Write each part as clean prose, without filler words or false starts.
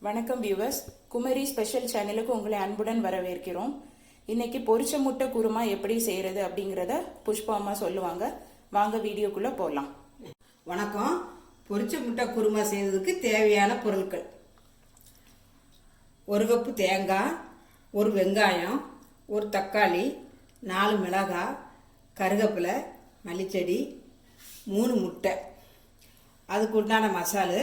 வணக்கம் viewers, Kumari special சேனலுக்கு உங்களை அன்புடன் வரவேற்கிறோம். இன்னைக்கு பொரிச்ச முட்டை குருமா எப்படி செய்யறது அப்படிங்கிறத புஷ்பா அம்மா சொல்லுவாங்க. வாங்க வீடியோக்குள்ள போகலாம். வணக்கம். பொரிச்ச முட்டை குருமா செய்யறதுக்கு தேவையான பொருட்கள்: 1 கப்பு தேங்காய், 1 வெங்காயம், 1 தக்காளி, 4 மிளகாய், கருவேப்பிலை, மல்லிச்செடி, 3 முட்டை. அதுக்கு உண்டான மசாலு: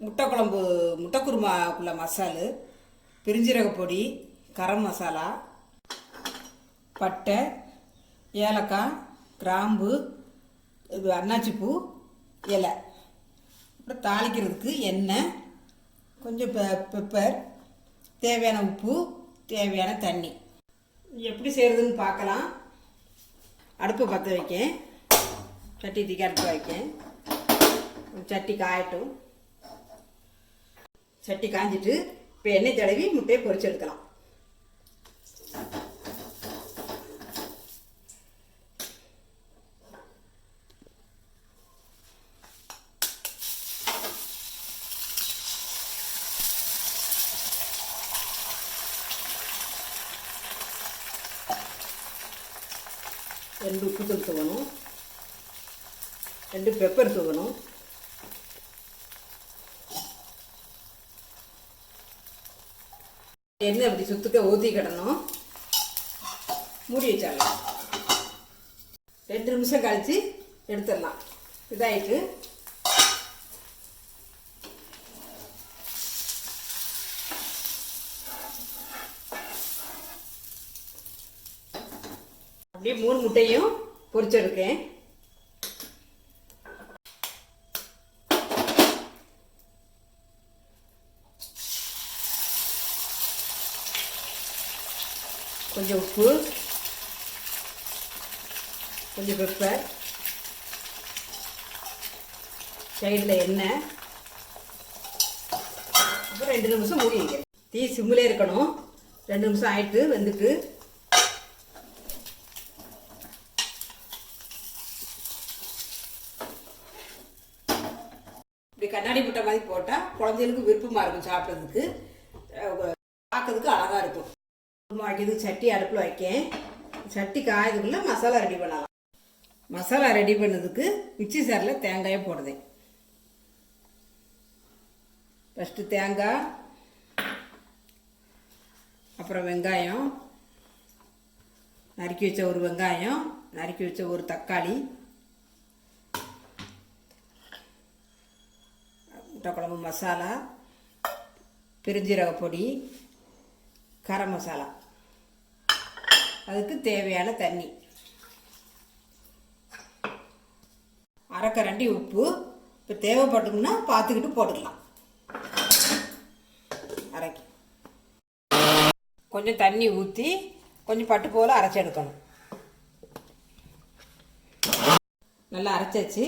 முட்டை குழம்பு, முட்டை குருமாக்குள்ள மசாலு, பெருஞ்சீரக பொடி, கரம் மசாலா, பட்டை, ஏலக்காய், கிராம்பு, இது அன்னாச்சிப்பூ, இலை. அப்புறம் தாளிக்கிறதுக்கு எண்ணெய், கொஞ்சம் பெப்பர், தேவையான உப்பு, தேவையான தண்ணி. எப்படி செய்கிறதுன்னு பார்க்கலாம். அடுப்பை பற்ற வைக்கேன், சட்டி தீக்க அடுப்பு வைக்கேன். சட்டி காயட்டும். சட்டி காஞ்சிட்டு இப்போ எண்ணெய் தடவி முட்டையை பொரிச்சு எடுக்கலாம். ரெண்டு உப்பு தூள் தூவணும், 2 பெப்பர் தூவணும். எண்ணெய் அப்படி சுத்துக்க ஊற்றிக்கிடணும். மூடி வச்சிடலாம். 2 நிமிஷம் கழித்து எடுத்துடலாம். இதாயிட்டு அப்படியே 3 முட்டையும் பொரிச்செடுக்கேன். கொஞ்சம் உப்பு, கொஞ்சம் பெப்பர், சைடில் எண்ணெய். அப்புறம் 2 நிமிஷம் மூடி வைக்கிறேன். தீ சிம்மிலே இருக்கணும். 2 நிமிஷம் ஆயிட்டு வெந்துட்டு இப்படி கண்ணாடி முட்டை மாதிரி போட்டால் குழந்தைகளுக்கு விருப்பமாக இருக்கும், சாப்பிட்றதுக்கு, பார்க்கறதுக்கு அழகாக இருக்கும். வைக்கிறதுக்கு சட்டி அடுப்பில் வைக்கேன். சட்டி காயதுக்குள்ளே மசாலா ரெடி பண்ணலாம். மசாலா ரெடி பண்ணதுக்கு மிக்சி சாரில் தேங்காயை போடுதேன். ஃபஸ்ட்டு தேங்காய், அப்புறம் வெங்காயம், நறுக்கி வச்ச 1 வெங்காயம், நறுக்கி வச்ச 1 தக்காளி, முட்டை குழம்பு மசாலா, பெருஞ்சீரக பொடி, கரம் மசாலா, அதுக்கு தேவையான தண்ணி, அரைக்கரண்டி உப்பு. இப்போ தேவைப்பட்டுங்கன்னா பார்த்துக்கிட்டு போட்டுக்கலாம். அரைக்கி கொஞ்சம் தண்ணி ஊற்றி கொஞ்சம் பட்டு போல் அரைச்சி எடுக்கணும். நல்லா அரைச்சாச்சு.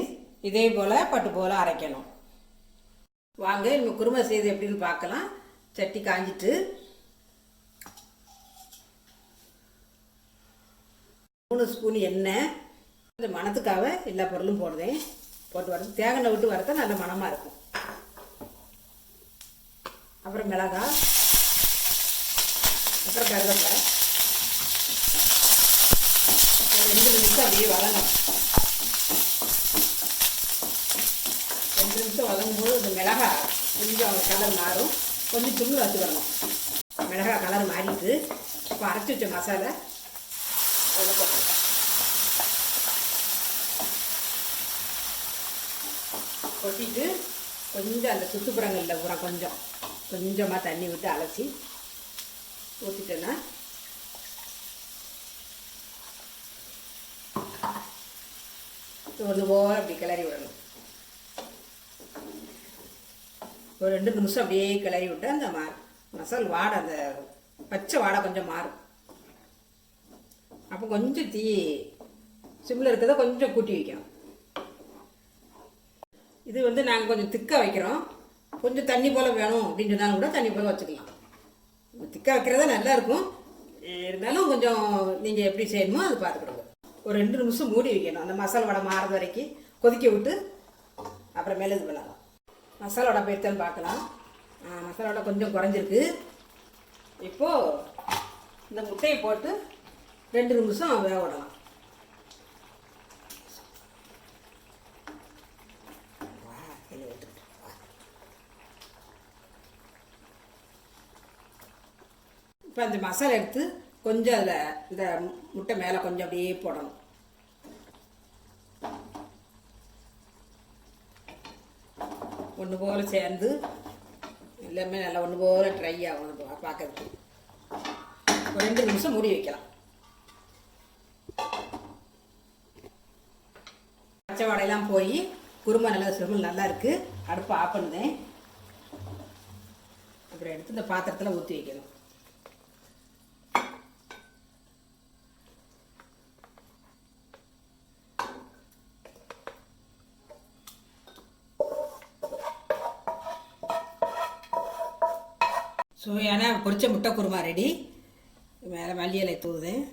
இதே போல் பட்டு போல் அரைக்கணும். வாங்க நம்ம குருமா செய்து எப்படின்னு பார்க்கலாம். சட்டி காஞ்சிட்டு 3 ஸ்பூன் எண்ணெய். இந்த மணத்துக்காக எல்லா பொருளும் போடுறேன். போட்டு வரது தேங்காய் விட்டு வரத நல்ல மணமாக இருக்கும். அப்புறம் மிளகாய், அப்புறம் கருவேப்பிலை. 2 நிமிஷம் அப்படியே வதங்கணும். 2 நிமிஷம் வதங்கும்போது இந்த மிளகாய் கொஞ்சம் கலர் மாறும். கொஞ்சம் துண்டு வச்சுக்கணும். மிளகாய் கலர் மாறிட்டு இப்போ அரைச்சி வச்ச மசாலா அதில் போட்டேன். கொட்டிட்டு கொஞ்சம் அந்த சுற்றுப்புறங்களில் பூரா கொஞ்சமாக தண்ணி விட்டு அலசி ஊற்றிட்டேன்னா ஒன்று போல் அப்படி கிளறி விடணும். ஒரு 2 நிமிஷம் அப்படியே கிளறி விட்டு அந்த மசால் வாடை, அந்த பச்சை வாடை கொஞ்சம் மாறும். அப்போ கொஞ்சம் தீ சிம்மில் இருக்கிறத கொஞ்சம் கூட்டி வைக்கணும். இது நாங்கள் கொஞ்சம் திக்காக வைக்கிறோம். கொஞ்சம் தண்ணி போல் வேணும் அப்படின்னு சொன்னாலும் கூட தண்ணி போல் வச்சுக்கலாம். திக்காக வைக்கிறதா நல்லா இருக்கும். இருந்தாலும் கொஞ்சம் நீங்கள் எப்படி செய்யணுமோ அது பார்த்துக்கிடுங்க. ஒரு 2 நிமிஷம் மூடி வைக்கணும். அந்த மசாலா வடை மாறுற வரைக்கும் கொதிக்க விட்டு அப்புறமேல இது பண்ணலாம். மசாலோட போயிருத்தான்னு பார்க்கலாம். மசாலோட கொஞ்சம் குறைஞ்சிருக்கு. இப்போது இந்த முட்டையை போட்டு 2 நிமிஷம் வேக விடலாம். இப்போ அந்த மசாலா எடுத்து கொஞ்சம் அதில் இந்த முட்டை மேலே கொஞ்சம் அப்படியே போடணும். ஒன்று போல் சேர்ந்து எல்லாமே நல்லா ஒன்று போல் ட்ரை ஆகும் பார்க்கறதுக்கு. ஒரு 2 நிமிஷம் மூடி வைக்கலாம். பச்சை வடையெல்லாம் போய் குருமா நல்லா சுருமல் நல்லா இருக்குது. அடுப்பு ஆஃப் பண்ணுதேன். அப்புறம் எடுத்து இந்த பாத்திரத்தில் ஊற்றி வைக்கணும். சுவையான பொரிச்ச முட்டை குருமா ரெடி. மேலே மல்லி இலை தூவுதேன்.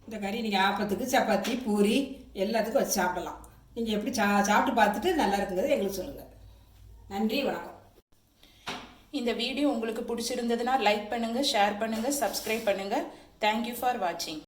இந்த கறி நீங்கள் ஆப்பத்துக்கு சப்பாத்தி பூரி எல்லாத்துக்கும் வச்சு சாப்பிடலாம். நீங்கள் எப்படி சாப்பிட்டு பார்த்துட்டு நல்லா இருக்குங்கிறது எங்களுக்கு சொல்லுங்கள். நன்றி, வணக்கம். இந்த வீடியோ உங்களுக்கு பிடிச்சிருந்ததுன்னா லைக் பண்ணுங்க, ஷேர் பண்ணுங்க, சப்ஸ்கிரைப் பண்ணுங்க. தேங்க்யூ ஃபார் வாட்சிங்.